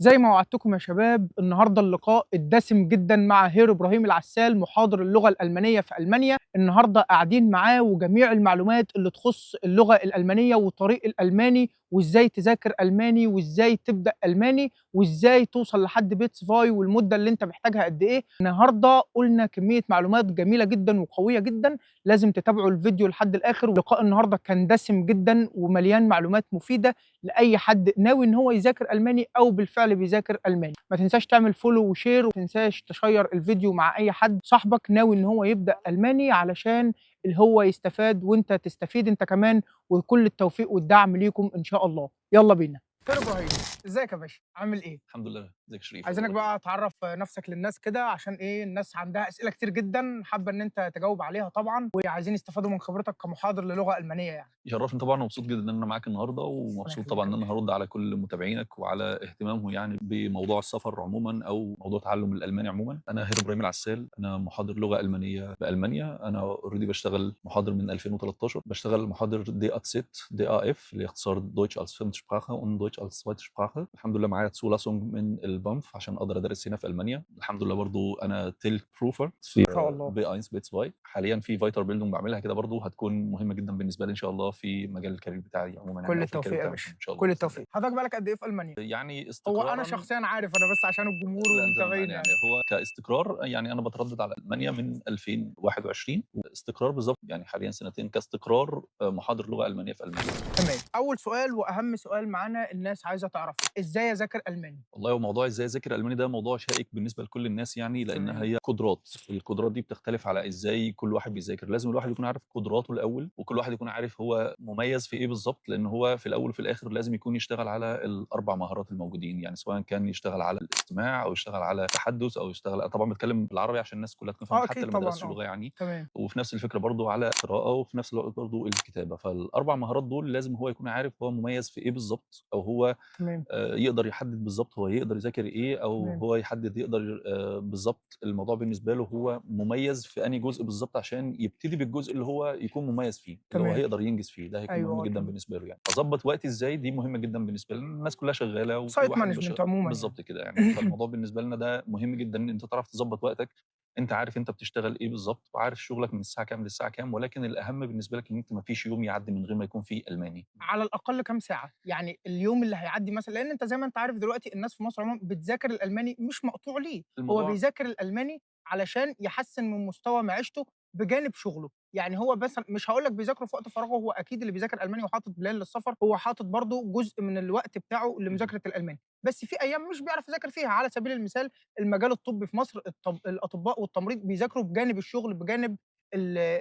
زي ما وعدتكم يا شباب، النهارده اللقاء الدسم جدا مع هيرو ابراهيم العسال محاضر اللغه الالمانيه في المانيا. النهارده قاعدين معاه وجميع المعلومات اللي تخص اللغه الالمانيه وطريق الالماني وازاي تذاكر الماني وازاي تبدا الماني وازاي توصل لحد بيتس فاي والمده اللي انت محتاجها قد ايه. النهارده قلنا كميه معلومات جميله جدا وقويه جدا، لازم تتابعوا الفيديو لحد الاخر. ولقاء النهارده كان دسم جدا ومليان معلومات مفيده لاي حد ناوي ان هو يذاكر الماني او بالفعل بيذاكر الماني. ما تنساش تعمل فولو وشير، وما تنساش تشير الفيديو مع اي حد صاحبك ناوي ان هو يبدا الماني علشان اللي هو يستفاد وانت تستفيد انت كمان. وكل التوفيق والدعم ليكم ان شاء الله. يلا بينا. خير ابراهيم، ازيك يا باشا؟ عامل ايه؟ الحمد لله، ازيك يا شريف؟ عايزينك اخبارك ايه؟ بقى تعرف نفسك للناس كده، عشان ايه الناس عندها اسئله كتير جدا حابه ان انت تجاوب عليها طبعا، وعايزين يستفادوا من خبرتك كمحاضر للغه المانيه يعني. يشرفني طبعا، ومبسوط جدا ان انا معاك النهارده، ربنا ومبسوط يخليك طبعا يا ان انا باشا. هرد على كل متابعينك وعلى اهتمامهم يعني بموضوع السفر عموما او موضوع تعلم الالماني عموما. انا هيرو ابراهيم العسال، انا محاضر لغه المانيه بالمانيا. انا اوريدي بشتغل محاضر من 2013، بشتغل محاضر دي اتسيت دي اي اف اللي اختصار دويتش als Fremdsprache und Deutsch als zweite Sprache. الحمد لله معايا Zulassung من البنف عشان اقدر ادرس هنا في المانيا. الحمد لله برضو انا تيل بروفر في ما شاء الله. بي 1 بي 2. حاليا في فايتر بيلدونج بعملها كده، برضو هتكون مهمه جدا بالنسبه لي ان شاء الله في مجال الكارير بتاعي عموما يعني، كل او في الكارير التوفيق يا بتاعي باشا، ان شاء الله كل باذن الله. التوفيق. حضرتك بقالك قد ايه في المانيا؟ يعني هو انا استقرارا. شخصيا عارف، انا بس عشان الجمهور لا انت والمتابعين يعني يعني. هو كاستقرار، يعني انا بتردد على المانيا من 2021، واستقرار بالظبط يعني حاليا سنتين كاستقرار محاضر لغه المانيه في المانيا. تمام. اول سؤال واهم سؤال معانا الناس عايزه تعرفه، ازاي اذاكر الماني؟ والله هو موضوع ازاي اذاكر الماني ده موضوع شائك بالنسبه لكل الناس يعني، لانها تمام. هي قدرات. القدرات دي بتختلف على ازاي كل واحد بيذاكر. لازم الواحد يكون عارف قدراته الاول، وكل واحد يكون عارف هو مميز في ايه بالظبط، لان هو في الاول وفي الاخر لازم يكون يشتغل على الاربع مهارات الموجودين يعني، سواء كان يشتغل على الاستماع او يشتغل على التحدث او يشتغل، طبعا بتكلم بالعربي عشان الناس كلها تكون فاهمه حتى اكيد اللي ما طبعا، درسش لغه يعني. تمام. وفي نفس الفكره برضو على القراءه، وفي نفس الوقت برضو الكتابه. فالاربع مهارات دول لازم هو يكون عارف هو مميز في ايه بالظبط، او هو تمام. يقدر يحدد بالضبط هو يقدر يذاكر إيه، أو تمام. هو يحدد يقدر بالضبط الموضوع بالنسبة له هو مميز في أنهي جزء بالضبط، عشان يبتدي بالجزء اللي هو يكون مميز فيه، اللي هو تمام. هيقدر ينجز فيه، ده هيكون مهم ايوه جدًا تمام. بالنسبة له يعني. أضبّط وقتي إزاي دي مهمة جدًا بالنسبة لي، لأن الناس كلها شغالة وكل سايت واحد مانجمنت عموما يعني. بالضبط كده يعني. فالموضوع بالنسبة لنا ده مهم جدًا إن أنت تعرف تضبّط وقتك، أنت عارف أنت بتشتغل إيه بالضبط، وعارف شغلك من الساعة كام للساعة كام، ولكن الأهم بالنسبة لك إن أنت ما فيش يوم يعدّي من غير ما يكون فيه ألماني. على الأقل كام ساعة؟ يعني اليوم اللي هيعدّي مثلًا، لإن أنت زي ما أنت عارف دلوقتي الناس في مصر عمومًا بتذاكر الألماني مش مقطوع ليه، هو الموضوع بيذاكر الألماني علشان يحسّن من مستوى معيشته بجانب شغله. يعني هو مثلًا مش هاقول لك بيذاكره في وقت فراغه، هو أكيد اللي بيذاكر ألماني وحاطط بلان للسفر، هو حاطط برضه جزء من الوقت بتاعه اهم. لمذاكرة الألماني، بس في أيام مش بيعرف يذاكر فيها. على سبيل المثال المجال الطبي في مصر، الأطباء والتمريض بيذاكروا بجانب الشغل،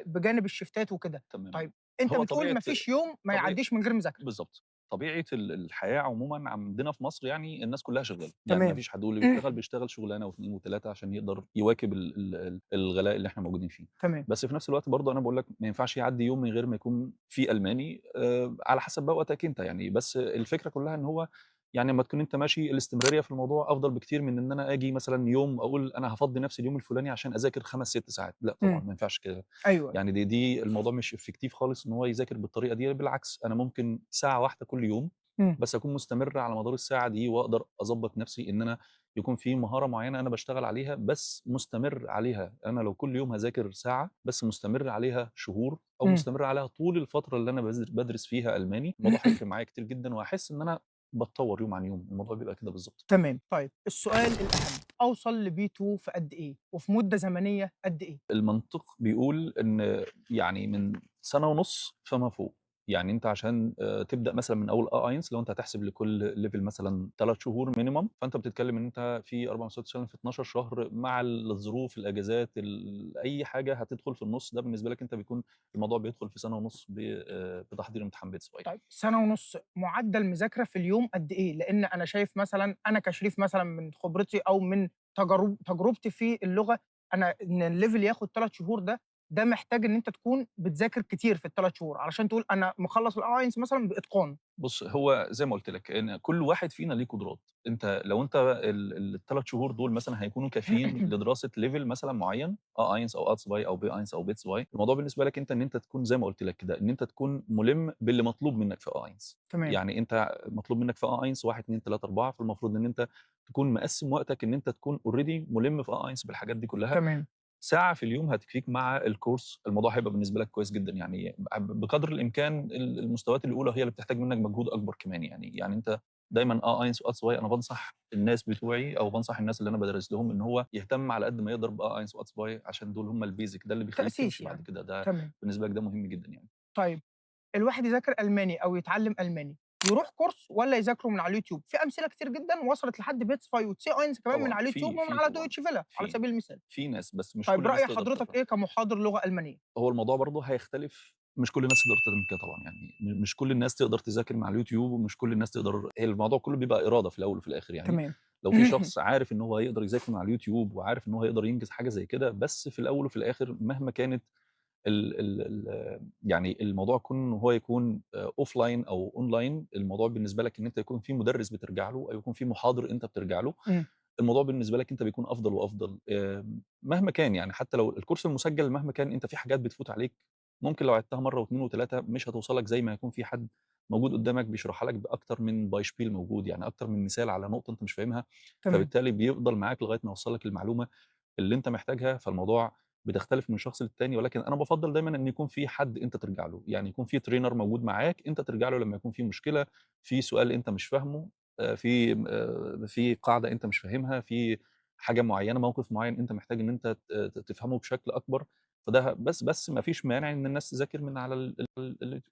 بجانب الشيفتات وكده. تمام. طيب أنت هو بتقول طبيعة ما فيش يوم ما طبيعة يعدّيش من غير مذاكرة. بالضبط. طبيعة الحياة عمومًا عندنا في مصر يعني الناس كلّها شغّالة، يعني ما تمام. فيش حد، واللي بيشتغل بيشتغل شغلانة و2 و3 عشان يقدر يواكب الغلاء اللي إحنا موجودين فيه. تمام. بس في نفس الوقت برضه أنا باقول لك ما ينفعش يعدّي يوم من غير ما يكون في ألماني، على حسب بقى وقتك أنت يعني. بس الفكرة كلّها إن هو يعني أمّا تكون أنت ماشي الاستمرارية في الموضوع أفضل بكتير من إن أنا آجي مثلًا يوم أقول أنا هافضّي نفسي اليوم الفلاني عشان أذاكر 5، 6 ساعات، لأ طبعًا إمم. ما ينفعش كده. أيوه. يعني دي الموضوع مش effective خالص إن هو يذاكر بالطريقة دي، بالعكس أنا ممكن ساعة واحدة كل يوم، إمم. بس أكون مستمر على مدار الساعة دي، وأقدر أضبّط نفسي إن أنا يكون في مهارة معيّنة أنا باشتغل عليها، بس مستمر عليها. أنا لو كل يوم هاذاكر ساعة، بس مستمر عليها شهور، أو إمم. مستمر عليها طول الفترة اللي أنا بادرس فيها ألماني، الموضوع هيفرق معايا كتير جدًا، وهاحس إن أنا باتطوّر يوم عن يوم. الموضوع بيبقى كده بالضبط. تمام. طيب السؤال الأهم، أوصل لB2 في قد إيه؟ وفي مدة زمنية قد إيه؟ المنطق بيقول إن يعني من سنة ونُص فما فوق. يعني أنت عشان تبدأ مثلًا من أول A1 لو أنت هتحسب لكل level مثلًا 3 شهور minimum، فأنت بتتكلم إن أنت في 4 من 6 شهور في 12 شهر، مع الظروف، الأجازات، أي حاجة هتدخل في النُص، ده بالنسبة لك أنت بيكون الموضوع بيدخل في سنة ونُص بتحضير امتحان بيتس. طيب سنة ونُص معدل مذاكرة في اليوم قد إيه؟ لإن أنا شايف مثلًا أنا كشريف مثلًا من خبرتي أو من تجربتي في اللغة، أنا إن الlevel ياخد 3 شهور ده ده محتاج إن أنت تكون بتذاكر كتير في ال3 شهور علشان تقول أنا مخلّص الIELTS مثلًا بإتقان. بُص، هو زي ما قُلت لك إن كل واحد فينا ليه قدرات، أنت لو أنت ال3 شهور دول مثلًا هيكونوا كافيين لدراسة level مثلًا معيّن A1 أو A2 أو B1 أو B2، الموضوع بالنسبة لك أنت إن أنت تكون زي ما قُلت لك كده، إن أنت تكون مُلِم باللي مطلوب منك في A1. تمام. يعني أنت مطلوب منك في A1 1، 2، 3، 4، فالمفروض إن أنت تكون مقسّم وقتك إن أنت تكون already مُلِم في A1 بالحاجات دي كلّها. تمام. ساعة في اليوم هتكفيك مع الكورس، الموضوع هيبقى بالنسبة لك كويس جدًا، يعني بقدر الإمكان المستويات الأولى هي اللي بتحتاج منك مجهود أكبر كمان يعني، يعني أنت دايمًا A1 وA2 أنا بانصح الناس بتوعي أو بانصح الناس اللي أنا بادرس لهم إن هو يهتم على قد ما يقدر بA1 وA2 عشان دول هم الbasic، ده اللي بيخلّيك تأسيس تمشي بعد يعني. كده، ده تمام. بالنسبة لك ده مهم جدًا يعني. طيب الواحد يذاكر ألماني أو يتعلم ألماني، يروح كورس والّا يذاكره من على اليوتيوب؟ في أمثلة كتير جدًا وصلت لحد بيتس وC1 كمان من طبعًا على اليوتيوب ومن على طبعًا، Deutsche Welle على في سبيل المثال. في ناس بس مش كل طيب الناس رأي تقدر حضرتك تفهم. إيه كمحاضر لغة ألمانية؟ هو الموضوع برضه هيختلف، مش كل الناس تقدر تعمل كده طبعًا، يعني مش كل الناس تقدر تذاكر من على اليوتيوب، ومش كل الناس تقدر، هي الموضوع كله بيبقى إرادة في الأول وفي الآخر يعني. تمام. لو في شخص عارف إن هو يقدر يذاكر من على اليوتيوب، وعارف إن هو يقدر ينجز حاجة زي كده، بس في الأول وفي الآخر مهما كانت يعني الموضوع إن هو يكون offline أو online، الموضوع بالنسبة لك إن أنت يكون في مدرس بترجع له أو يكون في محاضر أنت بترجع له، إمم. الموضوع بالنسبة لك أنت بيكون أفضل وأفضل. مهما كان يعني، حتى لو الكورس المسجل مهما كان أنت في حاجات بتفوت عليك، ممكن لو عِدتها مرّة و2 و3 مش هتوصل لك زي ما يكون في حد موجود قدّامك بيشرحها لك بأكتر من Beispiel موجود، يعني أكتر من مثال على نقطة أنت مش فاهمها، تمام. فبالتالي بيفضل معاك لغاية ما يوصّل لك المعلومة اللي أنت محتاجها، فالموضوع بتختلف من شخص للتاني، ولكن أنا بافضّل دايمًا إن يكون في حد أنت ترجع له، يعني يكون في trainer موجود معاك أنت ترجع له لمّا يكون في مشكلة، في سؤال أنت مش فاهمه، في قاعدة أنت مش فاهمها، في حاجة معيّنة، موقف معيّن أنت محتاج إن أنت تفهمه بشكل أكبر، فده بس ما فيش مانع إن الناس تذاكر من على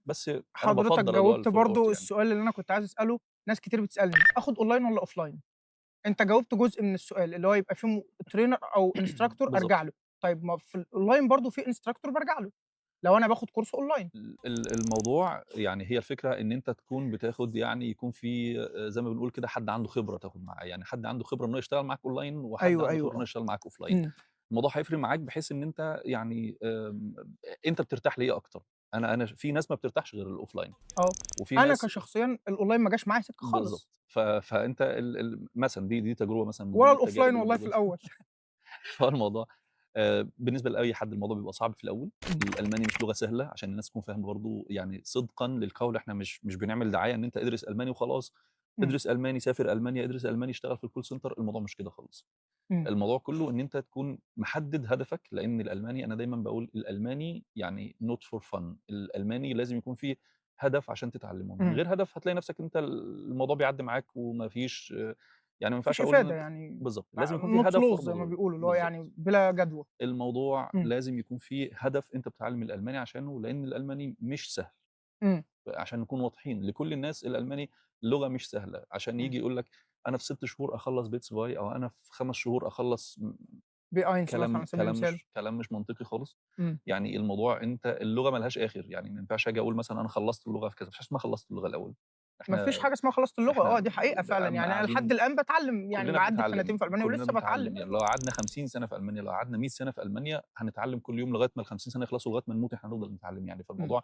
بس أنا حضرتك بافضّل اللي هو جاوبت الfull course برضه يعني. السؤال اللي أنا كنت عايز أسأله، ناس كتير بتسألني آخد أونلاين والّا أوفلاين؟ أنت جاوبت جزء من السؤال، اللي هو يبقى في trainer أو instructor أرجع بالضبط. له. طيب ما في الأونلاين برضه في instructor بارجع له، لو أنا باخد كورس أونلاين. الموضوع يعني هي الفكرة إن أنت تكون بتاخد، يعني يكون في زي ما بنقول كده حد عنده خبرة تاخد معاه، يعني حد عنده خبرة إنه يشتغل معاك أونلاين، وحد أيوه، عنده أيوه، خبرة إنه يشتغل معاك أوفلاين. إمم. الموضوع هيفرق معاك بحيث إن أنت يعني أنت بترتاح لإيه أكتر. أنا في ناس ما بترتاحش غير الأوفلاين، آه. وفي أنا ناس كشخصيًا الأونلاين ما جاش معايا سكة خالص، بالضبط. فأنت مثلًا دي تجربة مثلًا من ضمن ولا التجارب الأوفلاين اللي والله في موجودة. الأول. فهو الموضوع بالنسبة لأي حد الموضوع بيبقى صعب في الأول، إمم. الألماني مش لغة سهلة عشان الناس تكون فاهمة برضه، يعني صدقًا للقول إحنا مش بنعمل دعاية إن أنت ادرس ألماني وخلاص، إمم. ادرس ألماني، سافر ألمانيا، ادرس ألماني، اشتغل في الcall center، الموضوع مش كده خالص. إمم. الموضوع كله إن أنت تكون محدد هدفك، لأن الألماني أنا دايمًا باقول الألماني يعني not for fun، الألماني لازم يكون في هدف عشان تتعلمه، من إمم. غير هدف هتلاقي نفسك أنت الموضوع بيعدّي معاك وما فيش، يعني ما ما ينفعش فيش أقول إن إفادة أنت يعني، بالضبط، لازم يكون في not هدف loss زي ورا ما دول، بيقولوا، اللي هو يعني بالضبط. بلا جدوى. الموضوع إمم. لازم يكون في هدف أنت بتتعلم الألماني عشانه، لأن الألماني مش سهل، إمم. عشان نكون واضحين، لكل الناس الألماني لغة مش سهلة، عشان إمم. ييجي يقول لك أنا في 6 شهور أخلّص B2 أو أنا في 5 شهور أخلّص B1 مثلًا على سبيل المثال. كلام مش منطقي خالص. إمم. يعني الموضوع أنت اللغة ما لهاش آخر، يعني ما ينفعش آجي أقول مثلًا أنا خلّصت اللغة في كذا، ما فيش حاجة اسمها خلّصت اللغة الأول، ما فيش إحنا حاجة اسمها خلصت اللغة، إحنا دي حقيقة فعلًا، يعني أنا لحد قاعدين الآن باتعلّم، يعني كلّنا معدّي بنتعلّم، بسنتين في ألمانيا كلّنا ولسه بنتعلّم، باتعلّم. يعني لو قعدنا 50 سَنة في ألمانيا، لو قعدنا 100 سَنة في ألمانيا، هنتعلّم كل يوم لغاية ما ال50 سَنة يخلصوا، لغاية ما نموت إحنا هنفضل نتعلّم يعني، إمم. فالموضوع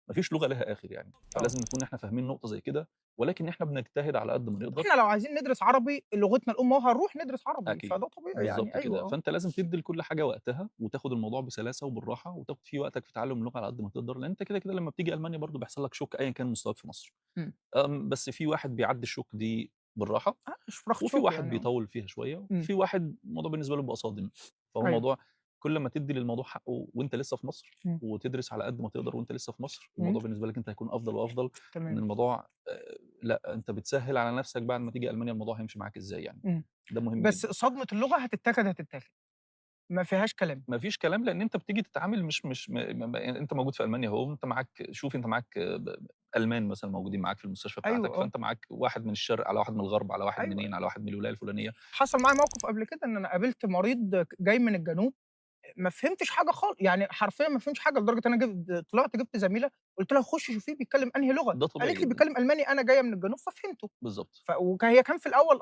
ما فيش لغة لها آخر يعني، آه. فلازم نكون إحنا فاهمين نقطة زي كده، ولكن إحنا بنجتهد على قد ما نقدر. إحنا لو عايزين ندرس عربي لغتنا الأم أهو هنروح ندرس عربي، أكيد، فده طبيعي يعني، بالضبط أيوه كده، آه. فأنت لازم تدّي لكل حاجة وقتها، وتاخد الموضوع بسلاسة وبالراحة، وتاخد فيه وقتك في تعلُّم اللغة على قد ما تقدر، لأن أنت كده لمّا بتيجي ألمانيا برضه بيحصل لك شوك أيًا كان مستواك في مصر. إمم. بس في واحد بيعدّي الشوك دي بالراحة، وفي Sprachchock واحد يعني آه. بيطوّل فيها شوية، إمم. وفي واحد الموضوع بالنسبة له بيبقى صادم. فهو أيوه. الموضوع كل ما تدّي للموضوع حقّه وأنت لسه في مصر، إمم. وتدرس على قد ما تقدر وأنت لسه في مصر، إمم. الموضوع بالنسبة لك أنت هيكون أفضل وأفضل، إن تمام. الموضوع لأ، أنت بتسهّل على نَفْسك بعد ما تيجي ألمانيا الموضوع هيمشي معاك إزاي يعني، إمم. ده مهم بس جدًا. صدمة اللغة هتتاخد، ما فيهاش كلام. ما فيش كلام، لإن أنت بتيجي تتعامل مش أنت موجود في ألمانيا أهو، أنت معاك، شوف أنت معاك ألمان مثلًا موجودين معاك في المستشفى أيوه بتاعتك، آه. فأنت معاك واحد من الشرق، على واحد من الغرب، على واحد أيوه، منين، أيوه. على واحد من الولاية الفلانية. حصل معايا موقف قبل كده إن أنا قابلت مريض جاي من الجنوب، ما فهمتش حاجة يعني حرفيًا ما فهمتش حاجة، لدرجة إن أنا طلعت جِبت زميلة قُلت لها خُشي شوفيه بيتكلم أنهي لغة، ده طبيعي قالت لي جدًا، بيتكلم ألماني، أنا جاية من الجنوب ففهمته. بالضبط. هي كان في الأول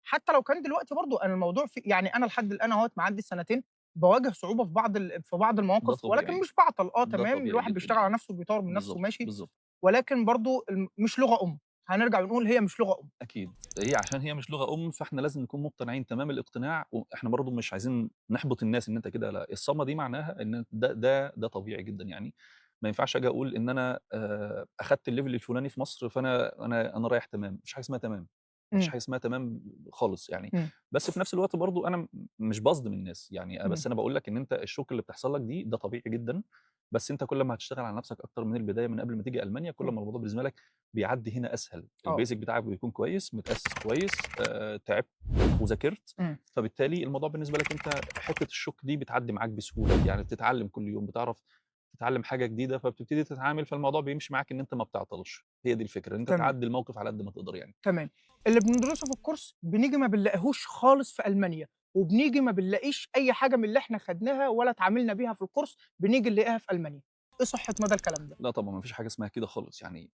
حتى لو كان دلوقتي برضه أنا الموضوع يعني أنا لحد الآن أهوّة معدّي السنتين، باواجه صعوبة في بعض ده المواقف، ولكن طبيعي، مش باعطل، ده تمام، طبيعي الواحد جدًا بيشتغل على يعني. نفسه وبيطوّر من نفسه بالضبط، وماشي، بالضبط. ولكن برضه مش لغة أم، هنرجع ونقول هي مش لغة أم. أكيد. هي عشان هي مش لغة فإحنا لازم نكون مقتنعين تمام الاقتناع، وإحنا برضه مش عايزين نحبط الناس إن أنت كده لأ، الصَّمة دي معناها إن ده طبيعي جدًا يعني. ما ينفعش آجي أقول إن أنا أخدت الlevel الفلاني في مصر فأنا رايح تمام، ما فيش حاجة اسمها تمام، ما فيش إمم، حاجة اسمها تمام خالص يعني. إمم، بس في نفس الوقت برضه أنا مش باصدم الناس، يعني إمم، بس أنا باقول لك إن أنت الشوكة اللي بتحصل لك دي ده طبيعي جدًا، بس أنت كل ما هتشتغل على نفسك أكتر من البداية من قبل ما تيجي ألمانيا، كل إمم، ما الموضوع بالنسبة لك بيعدّي هنا أسهل. آه، الbasic بتاعك بيكون كويس، متأسس كويس، تعبت وذاكرت، إمم، فبالتالي الموضوع بالنسبة لك أنت حتّة الشوك دي بتعدّي معاك بسهولة، يعني بتتعلّم كل يوم، بتعرف تتعلّم حاجة جديدة، فبتبتدي تتعامل، فالموضوع بيمشي معاك إن أنت ما بتعطلش، هي دي الفكرة، إن أنت تمام. تعدّي الموقف على قد ما تقدر يعني. تمام. اللي بندرسه في الكورس بنيجي ما بنلاقيهوش خالص في ألمانيا، وبنيجي ما بنلاقيش أي حاجة من اللي إحنا خدناها ولا اتعاملنا بيها في الكورس بنيجي نلاقيها في ألمانيا. إيه صحة مدى الكلام ده؟ لأ طبعًا ما فيش حاجة اسمها كده خالص، يعني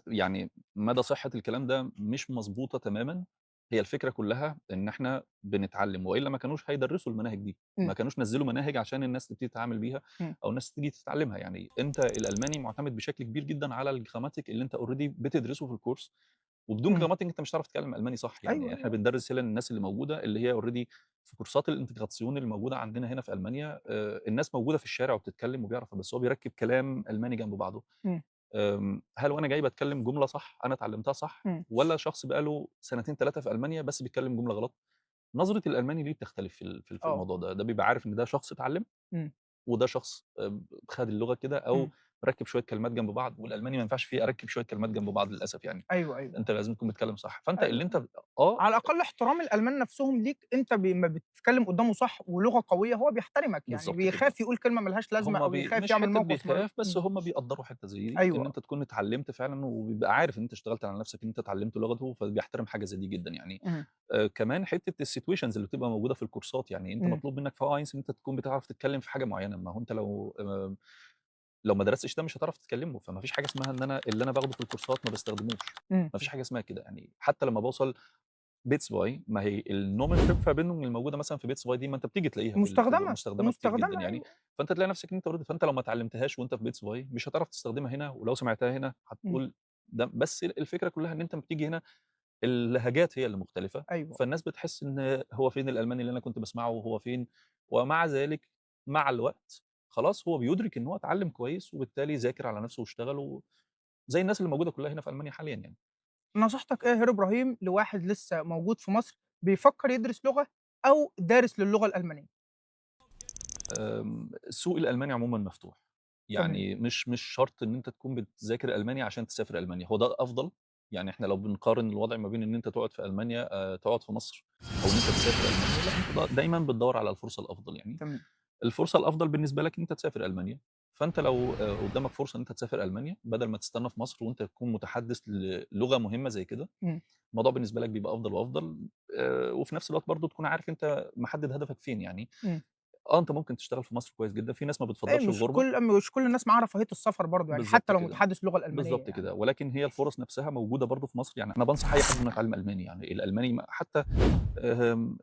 يعني مدى صحة الكلام ده مش مضبوطة تمامًا، هي الفكرة كلّها إن إحنا بنتعلّم، وإلا ما كانوش هيدرّسوا المناهج دي، ما إمم، كانوش نزّلوا مناهج عشان الناس تبتدي تتعامل بيها إمم، أو الناس تيجي تتعلّمها، يعني أنت الألماني مُعتمد بشكل كبير جدًا على الgrammatik اللي أنت already بتدرسه في الcourse، وبدون إمم. grammatik أنت مش هتعرف تتكلّم ألماني صح، يعني أيوه، إحنا أيوه. بندرّس هنا للناس اللي موجودة اللي هي already في كورسات الintegration اللي موجودة عندنا هنا في ألمانيا، الناس موجودة في الشارع وبتتكلّم وبيعرف بس هو بيركّب كلام ألماني جنب بعضه. إمم، هل وأنا جاي باتكلم جملة صح أنا اتعلمتها صح، إمم، والّا شخص بقى له سنتين 3 في ألمانيا بس بيتكلم جملة غلط؟ نظرة الألماني ليه بتختلف في آه، الموضوع ده، ده بيبقى عارف إن ده شخص اتعلم، إمم، وده شخص خَد اللغة كده أو إمم. ركّب شوية كلمات جنب بعض، والألماني ما ينفعش فيه أركّب شوية كلمات جنب بعض للأسف يعني، أيوه، أيوه، أنت لازم تكون بتتكلم صح، فأنت اللي أيوه. أنت آه، على الأقل احترام الألمان نفسهم ليك، أنت أمّا بتتكلم قدّامه صح ولغة قوية هو بيحترمك، يعني بالضبط كده. بيخاف يقول كلمة ما لهاش لازمة أو يخاف مش يعمل حتّة موقف بيخاف، بس إمم، هم بيقدّروا حتّة زي دي، إن أيوه، أنت تكون اتعلّمت فعلًا وبيبقى عارف إن أنت اشتغلت على نَفْسك، إن أنت اتعلّمت لغته، فبيحترم حاجة زي دي جدًا يعني. إمم، كمان حتّة الsituations اللي بتبقى موجودة في الكورسات، يعني أنت إمم، مطلوب منّك في أينس إن أنت تكون بتعرف تتكلّم في حاجة معيّنة، ما هو أنت لو ما درستش ده مش هتعرف تتكلّمه، فما فيش حاجة اسمها إن أنا اللي أنا باخده في الكورسات ما باستخدموش، إمم، ما فيش حاجة اسمها كده، يعني حتّى لمّا باوصل Bits by ما هي الnomen Verbindung اللي موجودة مثلًا في Bits by دي ما أنت بتيجي تلاقيها في مستخدمة، مستخدمة كتير جدًا مستخدمة يعني، أيوه، فأنت تلاقي نفْسك إن أنت فأنت لو ما اتعلمتهاش وأنت في Bits by مش هتعرف تستخدمها هنا، ولو سمعتها هنا إمم، هتقول ده بس الفكرة كلّها إن أنت أمّا بتيجي هنا اللهجات هي اللي مختلفة، أيوه. فالناس بتحس إن هو فين الألماني اللي أنا كنت باسمعه وهو فين، ومع ذلك مع الوقت خلاص هو بيدرك إن هو اتعلم كويس، وبالتالي ذاكر على نفسه واشتغل زي الناس اللي موجودة كلّها هنا في ألمانيا حاليًا يعني. نصيحتك إيه يا هيرو إبراهيم لواحد لسه موجود في مصر بيفكّر يدرس لغة أو دارس للغة الألمانية؟ السوق الألماني عمومًا مفتوح، تمام، يعني مش شرط إن أنت تكون بتذاكر ألماني عشان تسافر ألمانيا، هو ده أفضل، يعني إحنا لو بنقارن الوضع ما بين إن أنت تقعد في ألمانيا تقعد في مصر أو إن أنت تسافر ألمانيا، لأ أنت دايمًا بتدوّر على الفرصة الأفضل يعني، تمام، الفرصة الأفضل بالنسبة لك إن أنت تسافر ألمانيا، فأنت لو قدامك فرصة إن أنت تسافر ألمانيا بدل ما تستنى في مصر وأنت تكون متحدث للغة مهمة زي كده، إمم، الموضوع بالنسبة لك بيبقى أفضل وأفضل، وفي نفس الوقت برضه تكون عارف أنت محدد هدفك فين يعني. إمم. أنت ممكن تشتغل في مصر كويس جدًا، في ناس ما بتفضّلش مش الغُربة مش كل الناس معاها رفاهية السفر برضه، يعني حتى بالضبط لو كده، متحدث اللغة الألمانية بالضبط يعني. كده، ولكن هي الفُرَص نفسها موجودة برضه في مصر، يعني أنا بانصح أي حد إنه يتعلّم ألماني، يعني الألماني حتى آمم،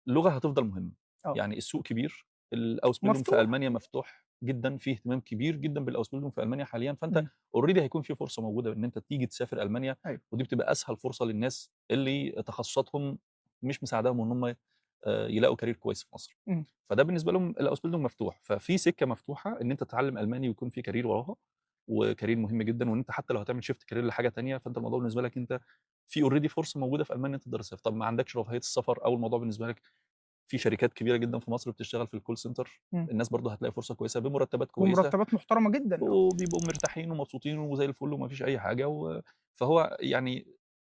لغة هتفضل مهمة، آه، يعني السوق كبير، الausbildung في مفتوح، ألمانيا مفتوح جدًا، في اهتمام كبير جدًا بالausbildung في ألمانيا حاليًا، فأنت إمم، already هيكون في فرصة موجودة إن أنت تيجي تسافر ألمانيا، أيوه، ودي بتبقى أسهل فرصة للناس اللي تخصصاتهم مش مساعداهم إن هم يلاقوا career كويس في مصر. إمم، فده بالنسبة لهم الausbildung مفتوح، ففي سكة مفتوحة إن أنت تتعلم ألماني ويكون في career وراها، وcareer مهم جدًا، وإن أنت حتى لو هتعمل shift career لحاجة تانية، فأنت الموضوع بالنسبة لك أنت في already فرصة موجودة في ألمانيا تقدر تسافر، طب ما عندكش رفاهية السفر أو الموضوع بالنسبة لك في شركات كبيرة جدًا في مصر بتشتغل في الcall center، إمم، الناس برضه هتلاقي فرصة كويسة بمرتبات كويسة، ومرتبات محترمة جدًا، آه، وبيبقوا مرتاحين ومبسوطين وزي الفل وما فيش أي حاجة، فهو يعني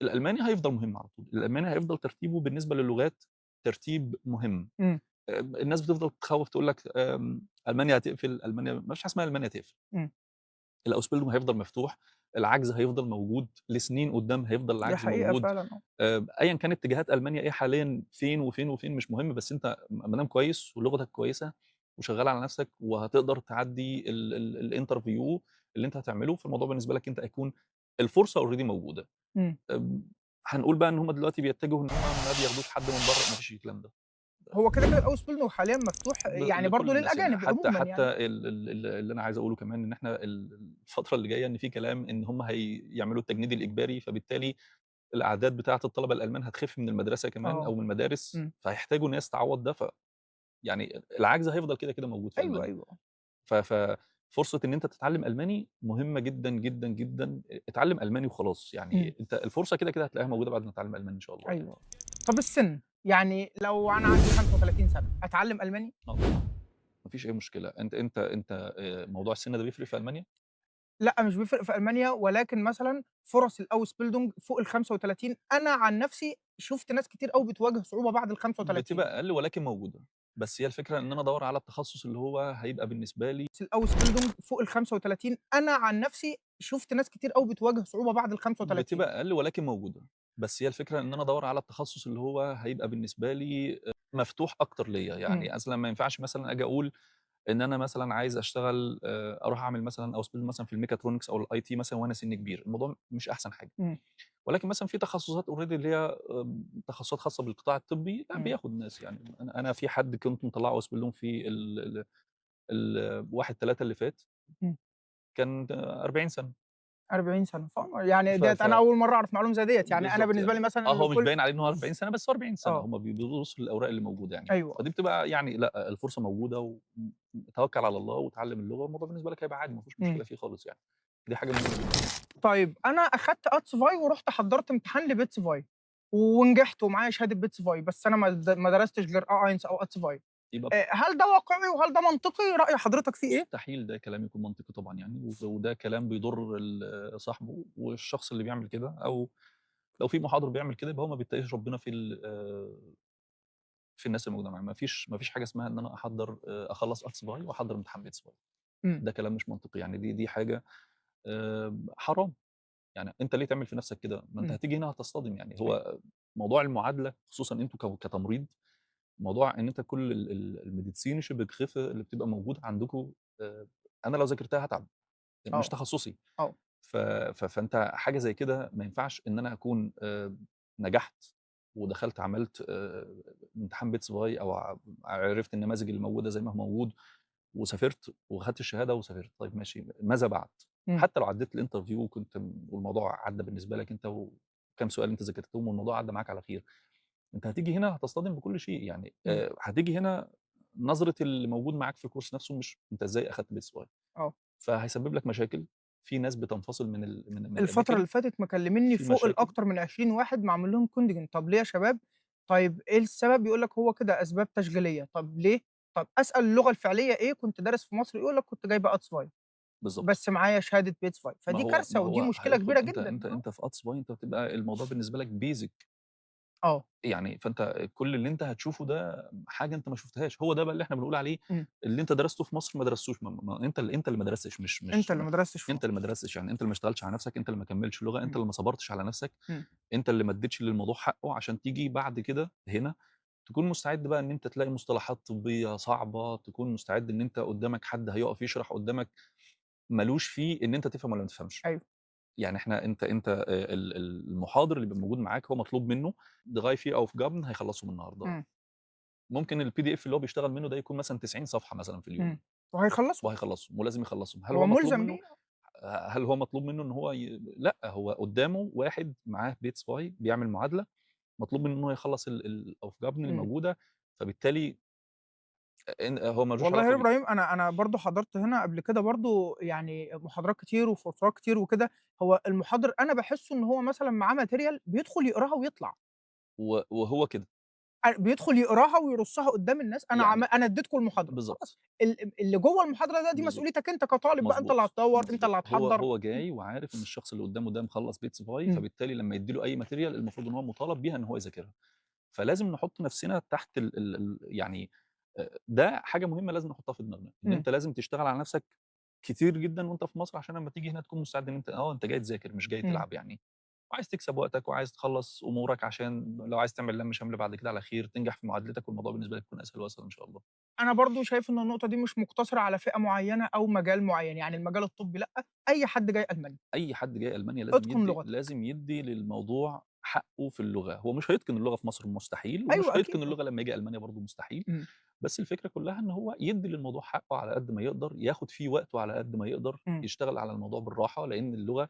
الألماني هيفضل مهم على طول، الألماني هيفضل ترتيبه بالنسبة للغات ترتيب مهم. إمم، الناس بتفضل تخوّف تقول لك ألمانيا هتقفل، ألمانيا ما فيش حاجة اسمها ألمانيا هتقفل، إمم، الأوسبيلدوم هيفضل مفتوح، العجز هيفضل موجود، لسنين قدّام هيفضل دي العجز حقيقة موجود، فعلًا آه، أيًا كانت اتجاهات ألمانيا إيه حاليًا فين، وفين، وفين مش مهم، بس أنت ما دام كويس ولغتك كويسة وشغّال على نَفْسك وهتقدر تعدّي الinterview اللي أنت هتعمله، فالموضوع بالنسبة لك أنت هيكون الفرصة already موجودة. إمم، هنقول بقى إن هم دلوقتي بيتجهوا إن هم ما بياخدوش حد من برّه، ما فيش الكلام ده. هو كده الAusbildung حاليًا مفتوح يعني لكل برضه الناس يعني، للأجانب عمومًا حتى يعني. اللي أنا عايز أقوله كمان إن إحنا الفترة اللي جاية إن في كلام إن هم هيعملوا التجنيد الإجباري، فبالتالي الأعداد بتاعة الطلبة الألمان هتخف من المدرسة كمان آه. أو من المدارس، إمم. فهيحتاجوا ناس تعوّض ده، يعني العجز هيفضل كده موجود في أيوه، ألمانيا. أيوه. فرصة إن أنت تتعلم ألماني مهمة جدًا، جدًا، جدًا، اتعلم ألماني وخلاص، إمم. يعني أنت الفرصة كده هتلاقيها موجودة بعد ما تتعلم ألماني إن شاء الله يعني. أيوه. طب السِن، يعني لو أنا عندي 35 سَنة، أتعلّم ألماني؟ آه طبعًا، ما فيش أي مشكلة. أنت موضوع السِن ده بيفرق في ألمانيا؟ لأ، مش بيفرق في ألمانيا، ولكن مثلًا فرص الAusbildung فوق ال35 أنا عن نفسي شُفت ناس كتير أوي بتواجه صعوبة بعد ال35. بتبقى أقل ولكن موجودة، بس هي الفكرة إن أنا أدوّر على التخصُّص اللي هو هيبقى بالنسبة لي. بس الAusbildung فوق ال35 أنا عن نفسي شُفت ناس كتير أوي بتواجه صعوبة بعد ال35. بتبقى أقل ولكن موجودة، بس هي الفكرة إن أنا أدوّر على التخصُّص اللي هو هيبقى بالنسبة لي مفتوح أكتر ليّا، إمم. يعني مثلًا ما ينفعش مثلًا آجي أقول إن أنا مثلًا عايز أشتغل أروح أعمل مثلًا Ausbildung مثلًا في الmechatronics أو الIT مثلًا وأنا سِنّي كبير، الموضوع مش أحسن حاجة، إمم. ولكن مثلًا في تخصُّصات already اللي هي تخصُّصات خاصة بالقطاع الطبّي، لأ إمم. بياخد ناس يعني، أنا في حد كنت مطلّعه Ausbildung في ال 1/3 اللي فات، إمم. كان 40 سَنة. 40 سَنة، يعني ف ديّة ف أنا أول مرّة أعرف معلومة زي ديّة، يعني أنا بالضبط بالنسبة لي يعني، مثلًا هو مش لكل باين عليه إن هو 40 سَنة، بس هو 40 سَنة، آه. هم بيبصوا للأوراق اللي موجودة يعني، أيوه. فدي بتبقى يعني لأ، الفرصة موجودة توكّل على الله واتعلّم اللغة، والموضوع بالنسبة لك هيبقى عادي، ما فيهوش إمم. مشكلة فيه خالص يعني، دي حاجة مهمة جدًا. طيب أنا أخدت Arztfrei ورُحت حضّرت امتحان لBitzfrei ونجحت ومعايا شهادة Bitzfrei، بس أنا ما درستش غير A1 أو A2. يبقى هل ده واقعي وهل ده منطقي؟ رأي حضرتك فيه إيه؟ مستحيل ده كلام يكون منطقي طبعًا يعني، وده كلام بيضر صاحبه، والشخص اللي بيعمل كده أو لو في محاضر بيعمل كده يبقى هو ما بيتقيش ربنا في الناس اللي موجودة معاه، ما فيش حاجة اسمها إن أنا أخلّص أطسباي وأحضّر امتحان بيتسباي، إمم. ده كلام مش منطقي يعني، دي حاجة حرام، يعني أنت ليه تعمل في نَفْسك كده؟ ما أنت إمم. هتيجي هنا هتصطدم يعني، أيوه. هو موضوع المعادلة خصوصًا أنتم كتمريض، موضوع إن أنت كل الميديزيnische Begriffe اللي بتبقى موجودة عندكم آآ، أنا لو ذاكرتها هاتعب، مش آه. تخصُّصي. آه. فأنت حاجة زي كده ما ينفعش إن أنا أكون نجحت ودخلت عملت امتحان بيتس باي أو عرفت النماذج اللي موجودة زي ما هو موجود وسافرت وخدت الشهادة وسافرت، طيب ماشي ماذا بعد؟ إمم. حتى لو عدّيت الinterview والموضوع عدّى بالنسبة لك أنت وكام سؤال أنت ذاكرتهم والموضوع عدّى معاك على خير، أنت هتيجي هنا هتصطدم بكل شيء، يعني إمم. هتيجي هنا نظرة اللي موجود معاك في الcourse نفسه مش أنت إزاي أخدت بيتس باي، آه. فهيسبب لك مشاكل، في ناس بتنفصل من الفترة الأماكن، اللي فاتت مكلمينّي في فوق مشاكل الأكتر من 20 واحد معمول لهم Kündigung. طب ليه يا شباب؟ طيب إيه السبب؟ يقول لك هو كده أسباب تشغيلية. طب ليه؟ طب أسأل اللغة الفعلية إيه؟ كنت دارس في مصر، يقول لك كنت جايبة A2 بالضبط. بس معايا شهادة Bitzfrei، ما فدي هو كارثة ما ودي هو مشكلة هيدخل كبيرة أنت جدًا. أنت أنت في Atsvay أنت بتبقى الموضوع بالنسبة لك basic آه. يعني، فأنت كل اللي أنت هتشوفه ده حاجة أنت ما شُفتهاش، هو ده بقى اللي إحنا بنقول عليه إمم. اللي أنت درسته في مصر ما درستوش، ما أنت اللي ما درستش مش أنت مش اللي م ما درستش في أنت اللي مصر. ما درستش، يعني أنت اللي ما اشتغلتش على نَفْسك، أنت اللي ما كمّلتش لغة، أنت إمم. اللي ما صبرتش على نَفْسك، إمم. أنت اللي ما ادّيتش للموضوع حقّه عشان تيجي بعد كده هنا تكون مستعد بقى إن أنت تلاقي مصطلحات طبية صعبة، تكون مستعد إن أنت قدّامك حد هيقف يشرح قدّامك ما لوش فيه إن أنت تفهم والّا ما تفهمش. أيوه. يعني إحنا أنت المحاضر اللي بيبقى موجود معاك هو مطلوب منه drei 4 Aufgaben هيخلّصهم النهارده، إمم. ممكن الPDF اللي هو بيشتغل منه ده يكون مثلًا 90 صفحة مثلًا في اليوم، إمم. وهيخلّصوا. وهيخلّصهم ولازم يخلّصهم، هل هو هو مطلوب مُلزم منه بيه. هل هو مطلوب منه إن هو لأ، هو قدّامه واحد معاه Bits.by بيعمل معادلة، مطلوب منه إن هو يخلّص الأوفجابن اللي إمم. موجودة، فبالتالي هو ما لوش والله علاقة يا إبراهيم أنا برضه حضرت هنا قبل كده برضه يعني محاضرات كتير وكورسات كتير وكده. هو المحاضر أنا باحسّه إن هو مثلًا معاه material بيدخل يقراها ويطلع. وهو كده، بيدخل يقراها ويرصها قدّام الناس. يعني أنا اديتكم المحاضرة، خلاص بالضبط. اللي جوّه المحاضرة دي بالضبط. مسؤوليتك أنت كطالب بقى، أنت اللي مضبوط، هتدوّر، أنت اللي مضبوط. هو هتحضّر. هو جاي وعارف إن الشخص اللي قدّامه ده مخلّص بيتس باي، إمم. فبالتالي لمّا يدّي له أي material المفروض إن هو مطالب بيها إن هو يذاكرها. فلازم نحُط نَفْسنا تحت يعني ده حاجة مهمة لازم نحُطّها في دماغنا، إن إمم. أنت لازم تشتغل على نَفْسك كتير جدًا وأنت في مصر عشان لمّا تيجي هنا تكون مستعد إن أنت أنت جاي تذاكر مش جاي إمم. تلعب يعني. وعايز تكسب وقتك وعايز تخلّص أمورك عشان لو عايز تعمل لَم شمل بعد كده على خير، تنجح في معادلتك والموضوع بالنسبة لك يكون أسهل وأسهل إن شاء الله. أنا برضه شايف إن النقطة دي مش مقتصرة على فئة معيّنة أو مجال معيّن، يعني المجال الطبي لأ، أي حد جاي ألمانيا، أي حد جاي ألمانيا اتقن لغتك. لازم يدّي للموضوع حقّه في اللغة، هو مش هيتقن اللغة في مصر مستحيل، ومش أيوه هيتقن أكيد طبعًا. اللغة لمّا ييجي ألمانيا برضه مستحيل، إمم. بس الفكرة كلّها إن هو يدّي للموضوع حقّه على قد ما يقدر، ياخد فيه وقته على قد ما يقدر، إمم. يشتغل على الموضوع بالراحة، لإن اللغة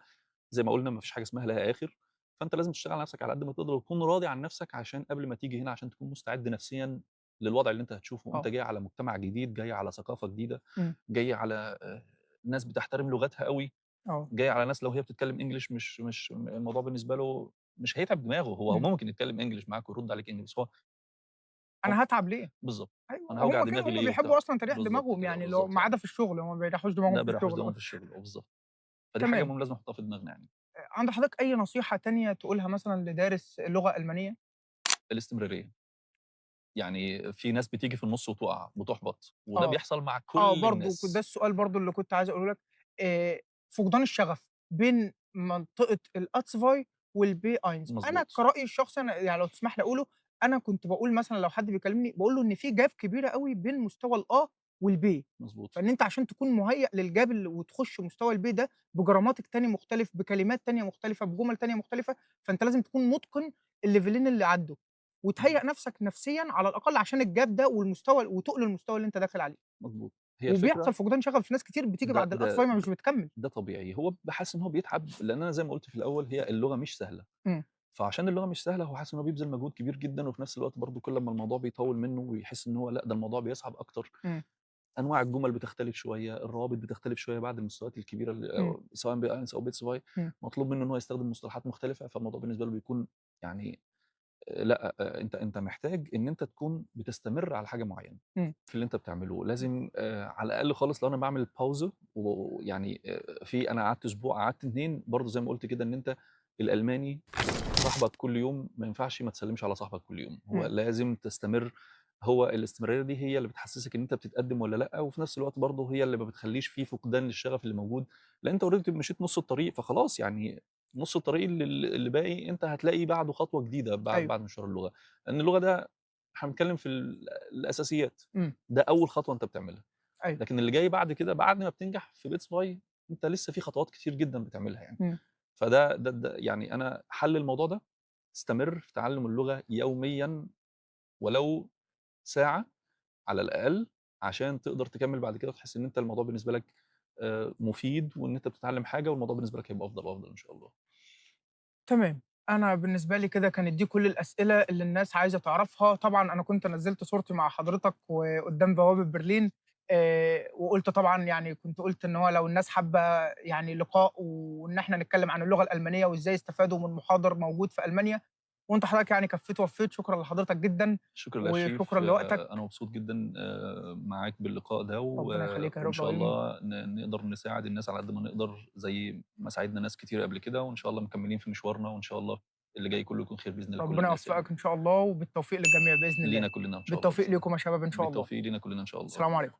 زي ما قُلنا ما فيش حاجة اسمها لها آخر، فأنت لازم تشتغل على نَفْسك على قد ما تقدر وتكون راضي عن نَفْسك عشان قبل ما تيجي هنا عشان تكون مستعد نفسيًا للوضع اللي أنت هتشوفه، أنت آه. جاي على مجتمع جديد، جاي على ثقافة جديدة، إمم. جاي على ناس بتحترم لغتها أوي. آه. جاي على ناس لو هي بتتكلم English مش الموضوع بالنسبة له مش هيتعب دماغه، هو إمم. ممكن يتكلم English معاك ويرد عليك English بس هو أنا هاتعب ليه؟ بالضبط، أيوه، أنا هاوجع هم كده، دماغي هم ليه بيحبّوا وبتاع، أصلًا تريّح بالضبط دماغهم كده، يعني اللي هو بالضبط ما يعني، عدا في الشغل، هم ما بيريّحوش دماغهم ده في بيريحوش الشغل دماغهم في أصلًا. الشغل، بالضبط، فدي حاجة تمام. مهم لازم نحطها في دماغنا يعني، عند حضرتك أي نصيحة تانية تقولها مثلًا لدارس لغة ألمانية؟ الاستمرارية، يعني في ناس بتيجي في النُص وتُقع، وتُحبط، وده آه. بيحصل مع آه، كل برضه ده الناس، السؤال برضه اللي كنت عايز أقوله لك، فقدان الشغف بين منطقة الAtzwei والB1. أنا مضبوط، كرأيي الشخصي أنا يعني لو تسمح لي أقوله، أنا كنت باقول مثلًا لو حد بيكلمني باقول له إن في gap كبيرة أوي بين مستوى الA والB، مضبوط، فإن أنت عشان تكون مُهيأ للgap وتخش مستوى الB ده بجراماتيك تاني مختلف، بكلمات تانية مختلفة، بجُمل تانية مختلفة، فأنت لازم تكون مُتقن الليفلين اللي عدّوا، وتهيأ نفسك نفسيًا على الأقل عشان الgap ده وتُقل المستوى اللي أنت داخل عليه. مضبوط، هي وبيحصل الفكرة فقدان شغف في ناس كتير بتيجي ده بعد ده الأطفال مش بتكمّل. ده طبيعي، هو حاسس إن هو بيتعب لأن أنا زي ما قُلت في الأول هي اللغة مش سهلة. إمم. فعشان اللغة مش سهلة هو حاسس إن هو بيبذل مجهود كبير جدًا، وفي نفس الوقت برضه كل أمّا الموضوع بيطوّل منه ويحس إن هو لأ، ده الموضوع بيصعب أكتر، إمم. أنواع الجُمل بتختلف شوية، الروابط بتختلف شوية بعد المستويات الكبيرة إمم. سواء B1 أو B2 إمم. مطلوب منه إن هو يستخدم مصطلحات مختلفة، فالموضوع بالنسبة له بيكون يعني لأ، أنت محتاج إن أنت تكون بتستمر على حاجة معيّنة إمم. في اللي أنت بتعمله، لازم على الأقل خالص لو أنا باعمل pause ويعني أنا قعدت أسبوع، قعدت 2 برضه زي ما قُلت كده إن أنت الألماني صاحبك كل يوم ما ينفعش ما تسلِّمش على صاحبك كل يوم، هو إمم. لازم تستمر، هو الاستمرارية دي هي اللي بتحسّسك إن أنت بتتقدّم والّا لأ، وفي نفس الوقت برضه هي اللي ما بتخلّيش في فقدان للشغف اللي موجود، لإن أنت already مشيت نُص الطريق، فخلاص يعني نُص الطريق اللي باقي أنت هتلاقي بعده خطوة جديدة أيوه. بعد مشوار اللغة، لإن اللغة ده إحنا بنتكلّم في الأساسيات، إمم. ده أول خطوة أنت بتعملها، أيوه. لكن اللي جاي بعد كده بعد ما بتنجح في بيتس باي أنت لسه في خطوات كتير جدًا بتعملها يعني. إمم. فده يعني أنا حَل الموضوع ده، استمر في تعلُّم اللغة يوميًا ولو ساعة على الأقل، عشان تقدر تكمّل بعد كده وتحس إن أنت الموضوع بالنسبة لك مفيد وإن أنت بتتعلّم حاجة والموضوع بالنسبة لك هيبقى أفضل وأفضل إن شاء الله. تمام. أنا بالنسبة لي كده كانت دي كل الأسئلة اللي الناس عايزة تعرفها. طبعًا أنا كنت نزّلت صورتي مع حضرتك وقدّام بوابة برلين، وقُلت طبعًا يعني كنت قُلت إن هو لو الناس حابة يعني لقاء وإن إحنا نتكلّم عن اللغة الألمانية وإزاي استفادوا من محاضر موجود في ألمانيا، وأنت حضرتك يعني كفّيت ووفّيت. شكرًا لحضرتك جدًا، شكرًا لله يا وشكرًا شريف، لوقتك. أنا مبسوط جدًا معاك باللقاء ده ربنا يخلّيك يا وإن هيرو شاء إبراهيم. الله نقدر نساعد الناس على قد ما نقدر زي ما ساعدنا ناس كتير قبل كده وإن شاء الله مكمّلين في مشوارنا وإن شاء الله اللي جاي كُلّه يكون خير بإذن الله لكل ربنا الناس يعني. يوفقك إن شاء الله، وبالتوفيق للجميع بإذن الله. لينا كلنا إن شاء الله بالتوفيق بإذن الله. ليكم يا شباب إن شاء الله. بالتوفيق لينا كلنا إن شاء الله. السلام عليكم.